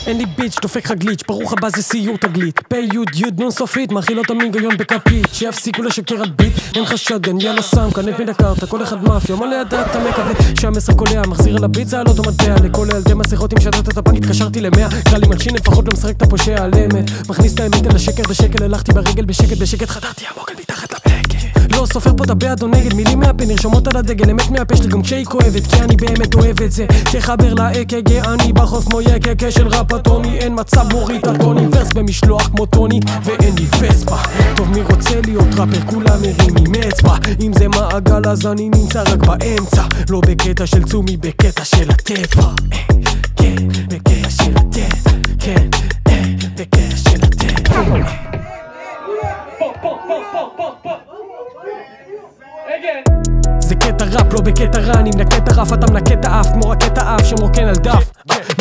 אין לי ביץ' דופק לך גליץ', ברוך הבא זה סיור תגלית פי יוד יוד נון סופית, מאכיל אותם מיגיון בכפית שיפסיקו לשקר על ביט, אין חשד גן יאללה סם, כנף מן הקרטה, כל אחד מאפיה מלא הדעת אתה מקווה שהמסר קולע, מחזיר על הביט זה על אוטומטיה לכל ילדי מסכות עם שדות את הפאנק, התקשרתי ל100 קל לי מלשין לפחות לא משחק את הפושע על אמת, מכניס את האמת אל השקר בשקל, הלכתי ברגל בשקט חדרתי עמוק אל מתחת לפקל לא סופר פה דבעד או נגד, מילים מהפה נרשמות על הדגל, אמת מהפה שלי גם כשהיא כואבת, כי אני באמת אוהב את זה, תחבר לאק"ג, אני בחוף כמו יקק של ראפ אטומי, אין מצב מוריד הטוני, ורס במשלוח כמו טוני, ואין לי וספה, טוב מי רוצה להיות ראפר, כולם מרימים אצבע, אם זה מעגל אז אני נמצא רק באמצע, לא בקטע של צומי, בקטע של הטבע, כן, בקטע של הטבע, כן, בקטע של הטבע. זה קטע ראפ, לא בקטע רע, אני מנקה את הרף, אתה מנקה את האף, כמו רקט האף שמרוקן על דף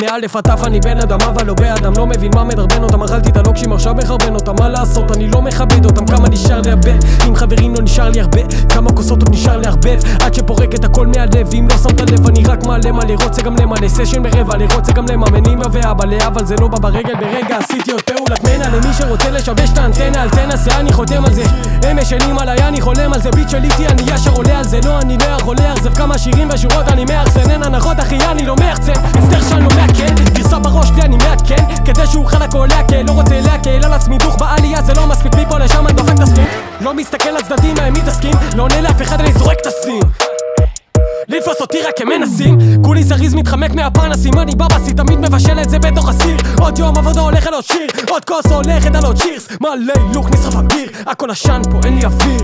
מאלף עטף, אני בן אדם אבל לא באדם, לא מבין מה מדרבן אותם, אכלתי את הלוקשים עכשיו מחרבן אותם, מה לעשות, אני לא מכבד אותם, כמה נשאר לי הרבה, עם חברים לא נשאר לי הרבה, כמה כוסות עוד נשאר לי הרבה, עד שפורק את הכל מהלב, אם לא שמת לב אני רק מלא, רוצה גם למלא, סשן ברבע, רוצה גם לממן אמא ואבא אבל זה לא בא ברגל, ברגע עשיתי עוד פעולת מנה, למי שרוצה לשבש את האנטנה, אל תנסה, אני חותם על זה, הם משנים עליי, אני חולם על זה, ביט שלי איתי, אני ישר עולה על זה, לא אני לא יכול לאכזב כמה שירים ושורות, אני מאחסן, אין הנחות אחי, אני לא מאחצן, הסתר שלנו מהקל, גרסה בראש לי אני מעדכן, כדי שהוא חלק או להקל, לא רוצה להקל על עצמי, דוך בעלייה זה לא מספיק, מפה לשם אני דופק את הספין, לא מסתכל על צדדים, מה הם מתעסקים, לא עונה לאף אחד, אני זורק את הסים לתפוס אותי רק הם מנסים, כולי זריז מתחמק מהפרנסים, אני בבסי תמיד מבשל את זה בתוך הסיר, עוד יום עבודה הולך על עוד שיר, עוד כוס הולכת על עוד שירס, מלא הילוך נשרף אביר, הכל עשן פה אין לי אוויר